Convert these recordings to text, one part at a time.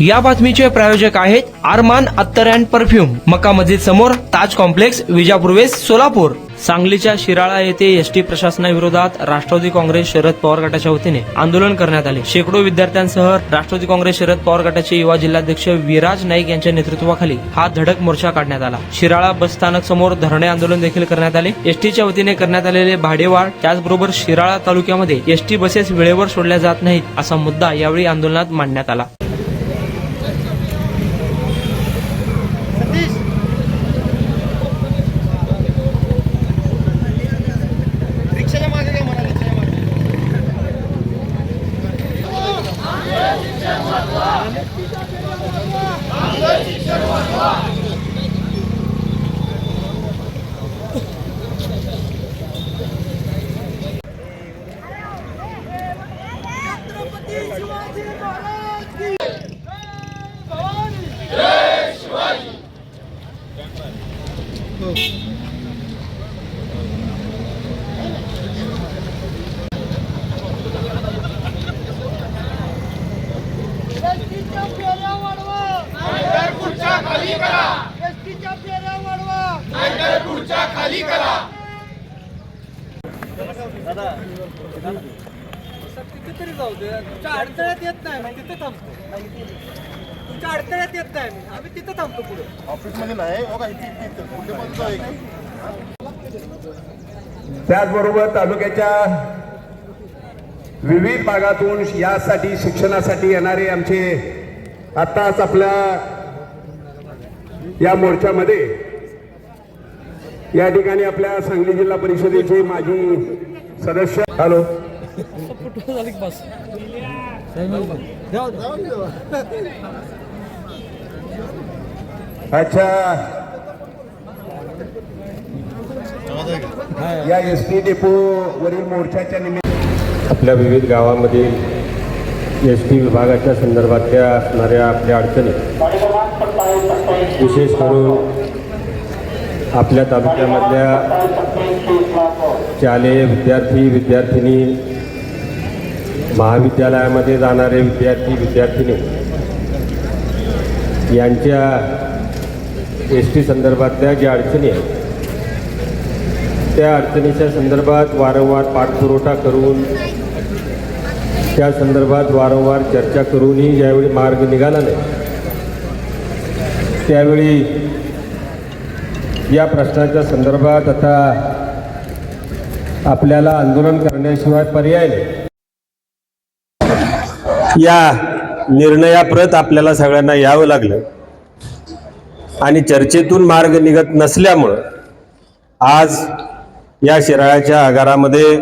या बातमीचे प्रायोजक आहेत आरमान अत्तर अँड परफ्यूम, मक्का मस्जिद समोर, ताज कॉम्प्लेक्स, विजापूर वेस्ट, सोलापूर. सांगलीच्या शिराळा येथे एसटी प्रशासनाविरोधात राष्ट्रवादी काँग्रेस शरद पवार गटाच्या वतीने आंदोलन करण्यात आले. शेकडो विद्यार्थ्यांसह राष्ट्रवादी काँग्रेस शरद पवार गटाचे युवा जिल्हाध्यक्ष विराज नाईक यांच्या नेतृत्वाखाली हा धडक मोर्चा काढण्यात आला. शिराळा बस स्थानक समोर धरणे आंदोलन देखील करण्यात आले. एसटीच्या वतीने करण्यात आलेले भाडेवाढ, त्याचबरोबर शिराळा तालुक्यामध्ये एसटी बसेस वेळेवर सोडल्या जात नाहीत असा मुद्दा यावेळी आंदोलनात मांडण्यात आला. कितीतरी जाऊ दे, तुमच्या अडथळ्यात येत नाही, मी तिथे थांबतो. तुमच्या अडथळ्यात येत नाही, आम्ही तिथे थांबतो. पुढे ऑफिसमध्ये नाही. त्याचबरोबर तालुक्याच्या विविध भागातून यासाठी शिक्षणासाठी येणारे आमचे आत्ताच आपल्या या मोर्चामध्ये या ठिकाणी आपल्या सांगली जिल्हा परिषदेचे माजी सदस्य. हॅलो, अच्छा, या एसटी डेपो वरील मोर्चाच्या निमित्त आपल्या विविध गावामधील एसटी विभागाच्या संदर्भातल्या असणाऱ्या आपल्या अडचणी, विशेष करून आपल्या तालुक्यामधल्या शालेय विद्यार्थी विद्यार्थिनी, महाविद्यालयामध्ये जाणारे विद्यार्थी विद्यार्थिनी यांच्या एस टी संदर्भातल्या ज्या अडचणी आहेत त्या अडचणीच्या संदर्भात वारंवार पाठपुरवठा करून त्या संदर्भात वारंवार चर्चा करूनही ज्यावेळी मार्ग निघाला नाही त्यावेळी या प्रश्नाच्या संदर्भात आता आपल्याला आंदोलन करण्याशिवाय पर्याय नाही. या निर्णयाप्रत आपल्याला सगळ्यांना यावं लागलं आणि चर्चेतून मार्ग निघत नसल्यामुळं आज या शिराळ्याच्या आगारामध्ये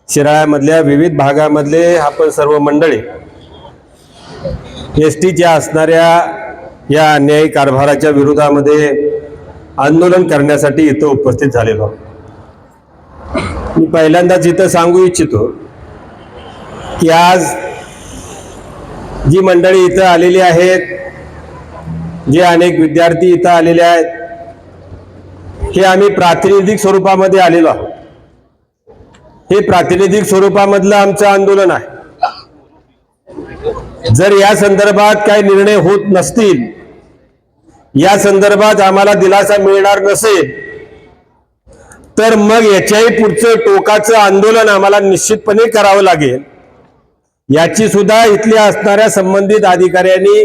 शिराळ्यामधल्या विविध भागामधले आपण सर्व मंडळी एस टीच्या असणाऱ्या या अन्यायी कारभाराच्या विरोधामध्ये आंदोलन करण्यासाठी इथं उपस्थित झालेलो. मी पहिल्यांदाच इथं सांगू इच्छितो की आज जी मंडळी इथं आलेली आहेत, जे अनेक विद्यार्थी इथं आलेले आहेत, हे आम्ही प्रातिनिधिक स्वरूपामध्ये आलेलो आहोत. हे प्रातिनिधिक स्वरूपामधलं आमचं आंदोलन आहे. जर या संदर्भात काही निर्णय होत नसतील, या संदर्भात आम्हाला दिलासा मिळणार नसेल, तर मग याच्याही पुढचं टोकाचं आंदोलन आम्हाला निश्चितपणे करावं लागेल. याची सुद्धा इथल्या असणाऱ्या संबंधित अधिकाऱ्यांनी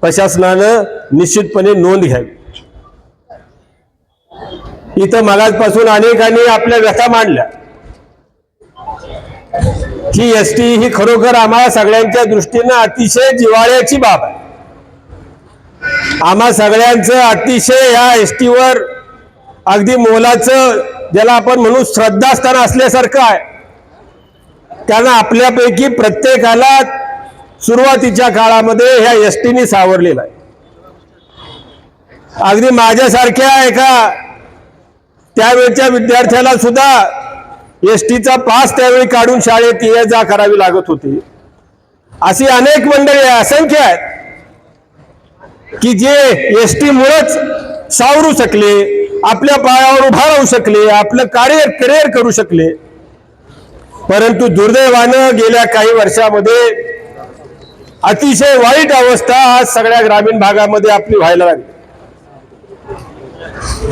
प्रशासनानं निश्चितपणे नोंद घ्यावी. इथं मगाचपासून अनेकांनी आपल्या व्यथा मांडल्या की एसटी ही खरोखर आम्हाला सगळ्यांच्या दृष्टीनं अतिशय जिव्हाळ्याची बाब आहे. आम्हा सगळ्यांचं अतिशय या एसटीवर अगदी मोलाचं, ज्याला आपण म्हणू श्रद्धास्थान असल्यासारखं आहे. त्यांना आपल्यापैकी प्रत्येकाला सुरुवातीच्या काळामध्ये ह्या एसटीने सावरलेला आहे. अगदी माझ्यासारख्या एका त्यावेळच्या विद्यार्थ्याला सुद्धा एसटीचा पास त्यावेळी काढून शाळेत ये जा करावी लागत होती. अशी अनेक मंडळी असंख्य आहेत की जे एसटी मुळेच सावरू शकले, आपल्या पायावर उभा राहू शकले, आपलं करिअर करू शकले. परंतु दुर्दैवानं गेल्या काही वर्षामध्ये अतिशय वाईट अवस्था आज सगळ्या ग्रामीण भागामध्ये आपली व्हायला लागली.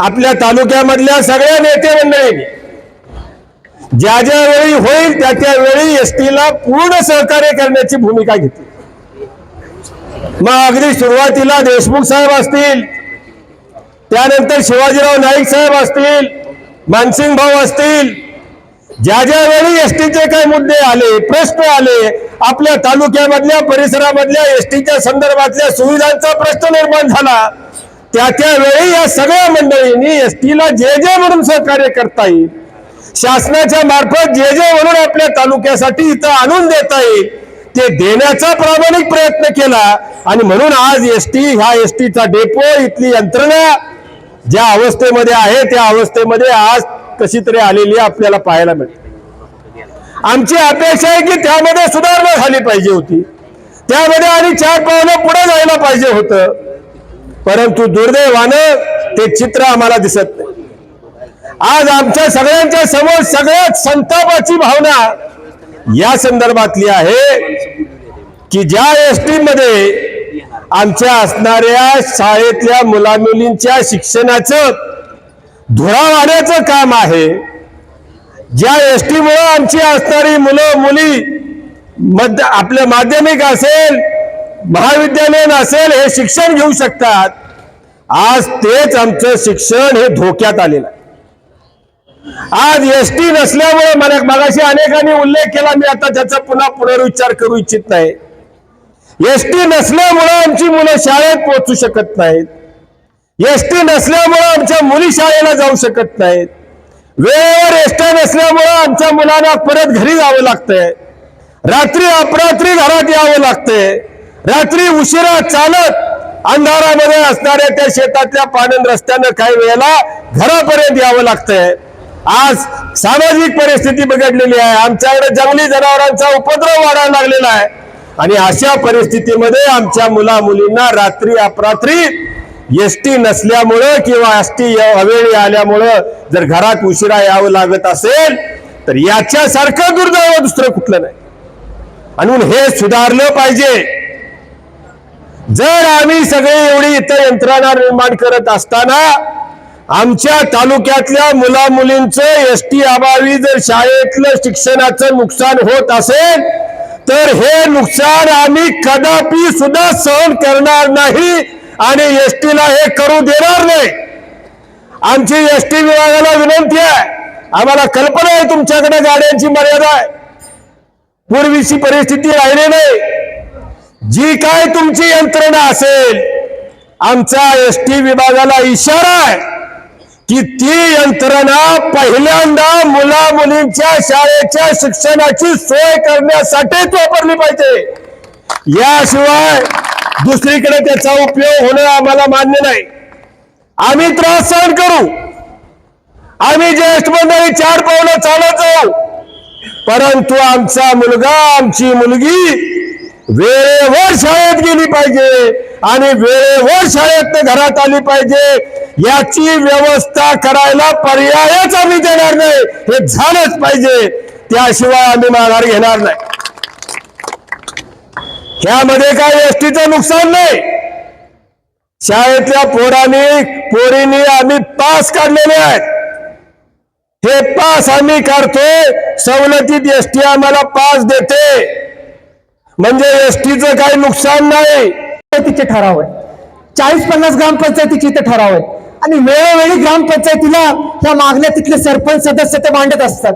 आपल्या तालुक्यामधल्या सगळ्या नेते मंडळींनी ज्या ज्या वेळी होईल त्या त्यावेळी एसटीला पूर्ण सहकार्य करण्याची भूमिका घेतली. मग अगदी सुरुवातीला देशमुख साहेब असतील, त्यानंतर शिवाजीराव नाईक साहेब असतील, मानसिंग भाऊ असतील, ज्या ज्या वेळी एसटीचे काही मुद्दे आले, प्रश्न आले, आपल्या तालुक्यामधल्या परिसरामधल्या एसटीच्या संदर्भातल्या सुविधांचा प्रश्न निर्माण झाला, त्या त्यावेळी या सगळ्या मंडळींनी एसटीला जे जे म्हणून सहकार्य करता येईल, शासनाच्या मार्फत जे जे म्हणून आपल्या तालुक्यासाठी इथं आणून देता येईल ते देण्याचा प्रामाणिक प्रयत्न केला. आणि म्हणून आज एसटी, ह्या एसटीचा डेपो, इथली यंत्रणा ज्या अवस्थेमध्ये आहे त्या अवस्थेमध्ये आज कशी तरी आलेली आपल्याला पाहायला मिळते. आमची अपेक्षा आहे की त्यामध्ये सुधारणा झाली पाहिजे होती, त्यामध्ये आणि 4 पावलं पुढे जायला पाहिजे होतं, परंतु दुर्दैवानं ते चित्र आम्हाला दिसत नाही. आज आमच्या सगळ्यांच्या समोर सगळ्यात संतापाची भावना या संदर्भातली आहे की ज्या एसटी मध्ये आमच्या असणाऱ्या शाळेतल्या मुलामुलींच्या शिक्षणाचं धुरा वाढण्याचं काम आहे, ज्या एसटी मुळे आमची असणारी मुलं मुली आपलं माध्यमिक असेल, महाविद्यालयीन असेल, हे शिक्षण घेऊ शकतात, आज तेच आमचं शिक्षण हे धोक्यात आलेलं आहे. आज एसटी नसल्यामुळे मगाशी अनेकांनी उल्लेख केला, मी आता त्याचा पुन्हा पुनरुच्चार करू इच्छित नाही. एसटी नसल्यामुळे आमची मुलं शाळेत पोहोचू शकत नाहीत, एसटी नसल्यामुळे आमच्या मुली शाळेला जाऊ शकत नाहीत, वेळेवर एसटी नसल्यामुळे आमच्या मुलांना परत घरी जावं लागतंय, रात्री अपरात्री घरात यावं लागतंय, रात्री उशिरा चालत अंधारामध्ये असणाऱ्या त्या शेतातल्या पाणंद रस्त्यानं काही वेळेला घरापर्यंत यावं लागतंय. आज सामाजिक परिस्थिती बिघडलेली आहे, आमच्याकडे जंगली जनावरांचा उपद्रव वाढायला लागलेला आहे आणि अशा परिस्थितीमध्ये आमच्या मुला मुलींना रात्री अपरात्री एसटी नसल्यामुळं किंवा एसटी अवेळी आल्यामुळं जर घरात उशिरा यावं लागत असेल तर याच्यासारखं दुर्दैव दुसरं कुठलं नाही. आणि हे सुधारलं पाहिजे. जर आम्ही सगळे एवढी इथं यंत्रणा निर्माण करत असताना आमच्या तालुक्यातल्या मुला मुलींचं एसटी अभावी जर शाळेतलं शिक्षणाचं नुकसान होत असेल तर हे नुकसान आम्ही कदापि सुद्धा सहन करणार नाही आणि एसटीला हे करू देणार नाही. आमची एसटी विभागाला विनंती आहे, आम्हाला कल्पना आहे तुमच्याकडे गाड्यांची मर्यादा आहे, पूर्वीची परिस्थिती राहिली नाही. जी काय तुमची यंत्रणा असेल, आमचा एसटी विभागाला इशारा आहे की ती यंत्रणा पहिल्यांदा मुला मुलींच्या शाळेच्या शिक्षणाची सोय करण्यासाठीच वापरली पाहिजे. याशिवाय दुसरीकडे त्याचा उपयोग होणं आम्हाला मान्य नाही. आम्ही त्रास सहन करू, आम्ही ज्येष्ठ मंडळी 4 पावलं चालत जाऊ, परंतु आमचा मुलगा, आमची मुलगी वेळेवर शाळेत गेली पाहिजे आणि वेळेवर शाळेत घरात आली पाहिजे. याची व्यवस्था करायला पर्यायच आम्ही देणार नाही, हे झालंच पाहिजे, त्याशिवाय आम्ही माघार घेणार नाही. ह्यामध्ये काही एसटीचं नुकसान नाही. शाळेतल्या पोरींनी आम्ही पास काढलेले आहेत, हे पास आम्ही काढतोय, सवलतीत एसटी आम्हाला पास देते, म्हणजे एसटीचं काही नुकसान नाही. तिचे ठराव आहे, 40-50 ग्रामपंचायतीचे इथे ठराव आहेत आणि वेळोवेळी ग्रामपंचायतीला ह्या मागण्या तिथले सरपंच सदस्य ते मांडत असतात.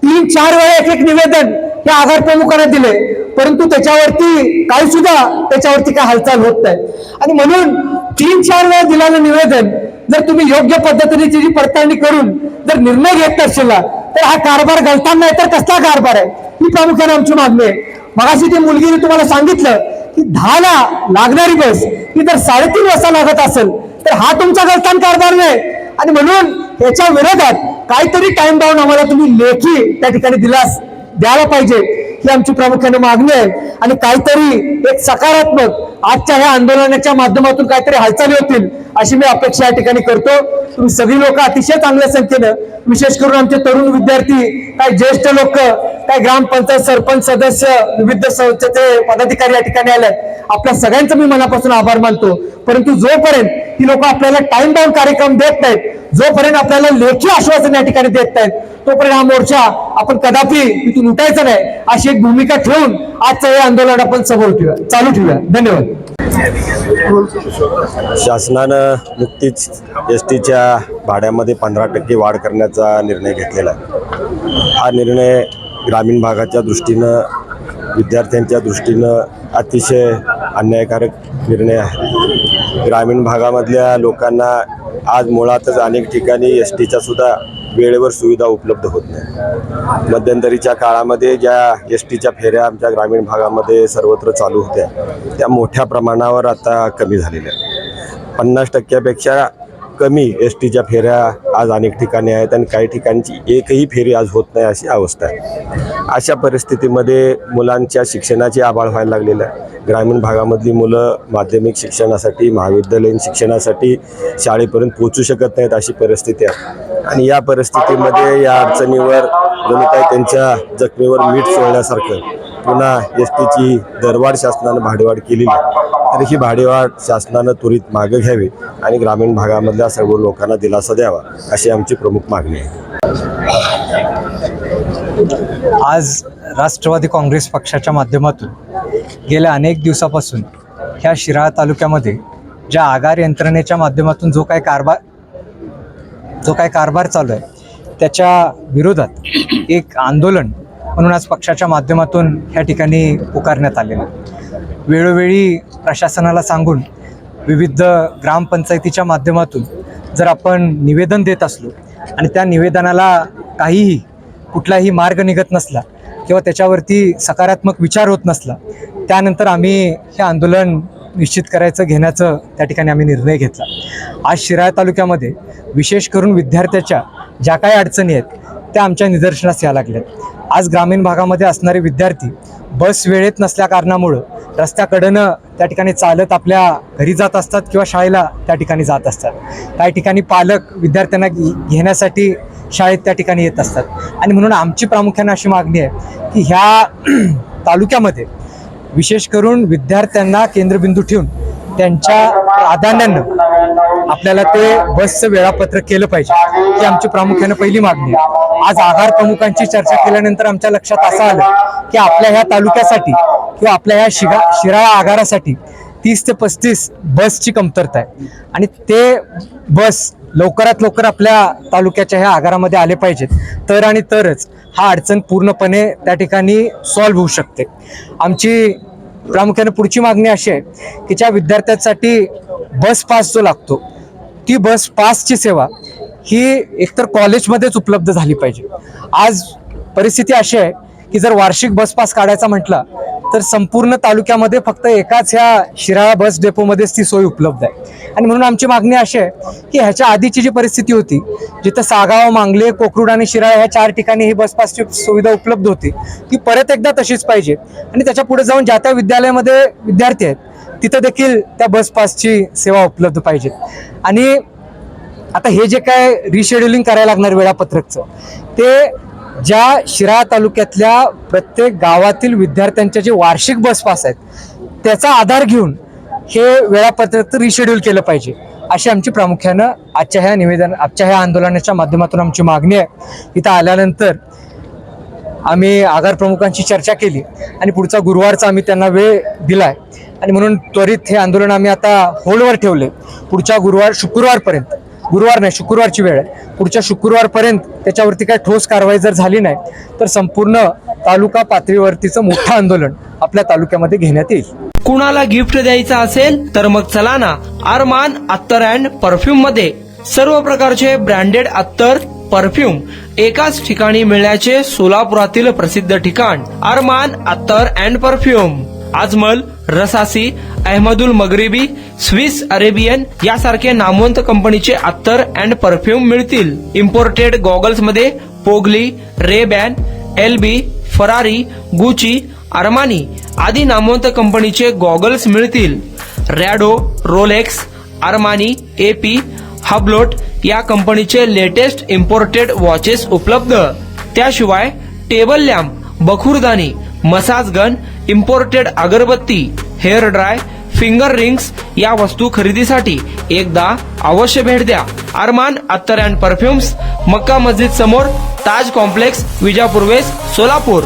3-4 वेळा एक निवेदन या आगार प्रमुखांना दिले, परंतु त्याच्यावरती काही सुद्धा त्याच्यावरती काय हालचाल होत नाही. आणि म्हणून 3-4 वेळा दिलेलं निवेदन जर तुम्ही योग्य पद्धतीने त्याची पडताळणी करून जर निर्णय घेत नसेल तर हा कारभार गळताना नाही तर कसला कारभार आहे, ही प्रामुख्याने आमची मागणी आहे. मगाशी ती मुलगीने तुम्हाला सांगितलं की 10ला लागणारी बस ही जर 3:30 वाजता लागत असेल तर हा तुमचा गलतान कारभार नाही. आणि म्हणून याच्या विरोधात काहीतरी टाइम बाउंड आम्हाला तुम्ही लेखी त्या ठिकाणी द्यायला पाहिजे. ही आमची प्रामुख्याने मागणी आहे. आणि काहीतरी एक सकारात्मक आजच्या ह्या आंदोलनाच्या माध्यमातून काहीतरी हालचाली होतील अशी मी अपेक्षा या ठिकाणी करतो. तुम्ही सगळी लोक अतिशय चांगल्या संख्येनं, विशेष करून आमचे तरुण विद्यार्थी, काही ज्येष्ठ लोक, काही ग्रामपंचायत सरपंच सदस्य, विविध संस्थेचे पदाधिकारी या ठिकाणी आले. आपल्या सगळ्यांचं मी मनापासून आभार मानतो. परंतु जोपर्यंत ही लोक आपल्याला टाइम बाउंड कार्यक्रम देत नाहीत, जोपर्यंत आपल्याला लेखी आश्वासन या ठिकाणी देत नाहीत, तोपर्यंत हा मोर्चा आपण कदापि इथून उठायचं नाही अशी एक भूमिका ठेवून आजचं हे आंदोलन आपण चालू ठेवूया. धन्यवाद. शासनानं नुकतीच एसटीच्या भाड्यामध्ये 15% वाढ करण्याचा निर्णय घेतलेला आहे. हा निर्णय ग्रामीण भागाच्या दृष्टीनं, विद्यार्थ्यांच्या दृष्टीनं अतिशय अन्यायकारक निर्णय आहे. ग्रामीण भागामधल्या लोकांना आज मुळातच अनेक ठिकाणी एसटीच्या सुद्धा वेळेवर सुविधा उपलब्ध होत नाही. मध्यंतरीच्या काळामध्ये ज्या एसटीच्या फेऱ्या आमच्या ग्रामीण भागामध्ये सर्वत्र चालू होत्या त्या मोठ्या प्रमाणावर आता कमी झालेल्या आहेत. 50%पेक्षा कमी एसटीच्या फेऱ्या आज अनेक ठिकाणी आहेत आणि काही ठिकाणची एकही फेरी आज होत नाही अशी अवस्था आहे. अशा परिस्थितीमध्ये मुलांच्या शिक्षणाची आबाळ व्हायला लागलेलं आहे. ग्रामीण भागामधली मुलं माध्यमिक शिक्षणासाठी, महाविद्यालयीन शिक्षणासाठी शाळेपर्यंत पोहोचू शकत नाहीत अशी परिस्थिती आहे. आणि या परिस्थितीमध्ये या अडचणीवर जणू काही त्यांच्या जखमेवर मीठ सोडण्यासारखं पुन्हा एस टीची दरवाढ शासनानं भाडेवाढ केलेली आहे. तर ही भाडेवाढ शासनानं त्वरित मागे घ्यावी आणि ग्रामीण भागामधल्या सर्व लोकांना दिलासा द्यावा अशी आमची प्रमुख मागणी आहे. आज राष्ट्रवादी काँग्रेस पक्षाच्या माध्यमातून गेल्या अनेक दिवसापासून ह्या शिराळा तालुक्यामध्ये ज्या आगार यंत्रणेच्या माध्यमातून जो काय कारभार चालू आहे त्याच्या विरोधात एक आंदोलन म्हणून आज पक्षाच्या माध्यमातून ह्या ठिकाणी पुकारण्यात आलेलं आहे. वेळोवेळी प्रशासनाला सांगून विविध ग्रामपंचायतीच्या माध्यमातून जर आपण निवेदन देत असलो आणि त्या निवेदनाला कुठलाही मार्ग निघत नसला किंवा त्याच्यावरती सकारात्मक विचार होत नसला, त्यानंतर आम्ही हे आंदोलन निश्चित घेण्याचं त्या ठिकाणी आम्ही निर्णय घेतला. आज शिराळा तालुक्यामध्ये विशेष करून विद्यार्थ्याच्या ज्या काही अडचणी आहेत त्या आमच्या निदर्शनास यायला लागल्यात. आज ग्रामीण भागामध्ये असणारे विद्यार्थी बस वेळेत नसल्या कारणामुळं रस्त्याकडनं त्या ठिकाणी चालत आपल्या घरी जात असतात किंवा शाळेला त्या ठिकाणी जात असतात. काही ठिकाणी पालक विद्यार्थ्यांना घेण्यासाठी शाळेत त्या ठिकाणी येत असतात. आणि म्हणून आमची प्रामुख्याने अशी मागणी आहे की ह्या तालुक्यामध्ये विशेष करून विद्यार्थ्यांना केंद्रबिंदू ठेवून त्यांच्या प्राधान्यानं आपल्याला ते बसचं वेळापत्रक केलं पाहिजे, ही आमची प्रामुख्याने पहिली मागणी आहे. आज आगार प्रमुखांची चर्चा केल्यानंतर आमच्या लक्षात असं आलं की आपल्या ह्या तालुक्यासाठी किंवा आपल्या ह्या शिराळा आगारासाठी 30 ते 35 बसची कमतरता आहे. आणि ते बस लवकरात लवकर आपल्या तालुक्याच्या ह्या आगारामध्ये आले पाहिजेत, तरच हा अडचण पूर्णपणे त्या ठिकाणी सॉल्व्ह होऊ शकते. आमची प्रामुख्याने पुढची मागणी अशी आहे की ज्या विद्यार्थ्यांसाठी बस पास जो लागतो ती बस पासची सेवा ही एकतर कॉलेजमध्येच उपलब्ध झाली पाहिजे. आज परिस्थिती अशी आहे की जर वार्षिक बस पास काढायचा म्हटला तर संपूर्ण तालुक्यामध्ये फक्त एकाच ह्या शिराळा बस डेपोमध्येच ती सोय उपलब्ध आहे. आणि म्हणून आमची मागणी अशी आहे की ह्याच्या आधीची जी परिस्थिती होती, जिथं सागाव, मांगले, कोकरूड आणि शिराळा ह्या 4 ठिकाणी ही बस पासची सुविधा उपलब्ध होती, ती परत एकदा तशीच पाहिजे. आणि त्याच्या पुढे जाऊन ज्या त्या विद्यालयामध्ये विद्यार्थी आहेत तिथं देखील त्या बस पासची सेवा उपलब्ध पाहिजे. आणि आता हे जे काय रिशेड्युलिंग करायला लागणार वेळापत्रकचं, ते ज्या शिराळा तालुक्यातल्या प्रत्येक गावातील विद्यार्थ्यांच्या जे वार्षिक बस पास आहेत त्याचा आधार घेऊन हे वेळापत्रक रिशेड्यूल केलं पाहिजे, अशी आमची प्रामुख्यानं आजच्या ह्या आंदोलनाच्या माध्यमातून आमची मागणी आहे. इथं आल्यानंतर आम्ही आगार प्रमुखांची चर्चा केली आणि पुढचा गुरुवारचा आम्ही त्यांना वेळ दिलाय. आणि म्हणून त्वरित हे आंदोलन आम्ही आता होल्डवर ठेवले. पुढच्या शुक्रवारची वेळ आहे. पुढच्या शुक्रवारपर्यंत त्याच्यावरती काही ठोस कारवाई जर झाली नाही तर संपूर्ण तालुका पातळीवरतीचं मोठं आंदोलन आपल्या तालुक्यामध्ये घेण्यात येईल. कुणाला गिफ्ट द्यायचं असेल तर मग चला ना आरमान अत्तर अँड परफ्यूम मध्ये. सर्व प्रकारचे ब्रँडेड अत्तर, परफ्यूम एकाच ठिकाणी मिळण्याचे सोलापुरातील प्रसिद्ध ठिकाण Armaan Attar and perfume. Ajmal, Rasasi, Ahmed Al Maghribi, Swiss Arabian यासारखे नामवंत कंपनीचे अत्तर अँड परफ्यूम मिळतील. इम्पोर्टेड गॉगल्स मध्ये पोगली, RayBan, LB, Ferrari, Gucci, Armani आदी नामवंत कंपनीचे गॉगल्स मिळतील. Rado, Rolex, Armani, AP, Hublot या कंपनीचे लेटेस्ट इम्पोर्टेड वॉचेस उपलब्ध. त्याशिवाय टेबल लॅम्प, बखुरदानी, मसाज गन, इम्पोर्टेड अगरबत्ती, हेअर ड्राय, फिंगर रिंग्स या वस्तू खरेदीसाठी एकदा अवश्य भेट द्या. अरमान अत्तर अँड परफ्युम्स, मक्का मस्जिद समोर, ताज कॉम्प्लेक्स, विजापूर वेस्ट, सोलापूर.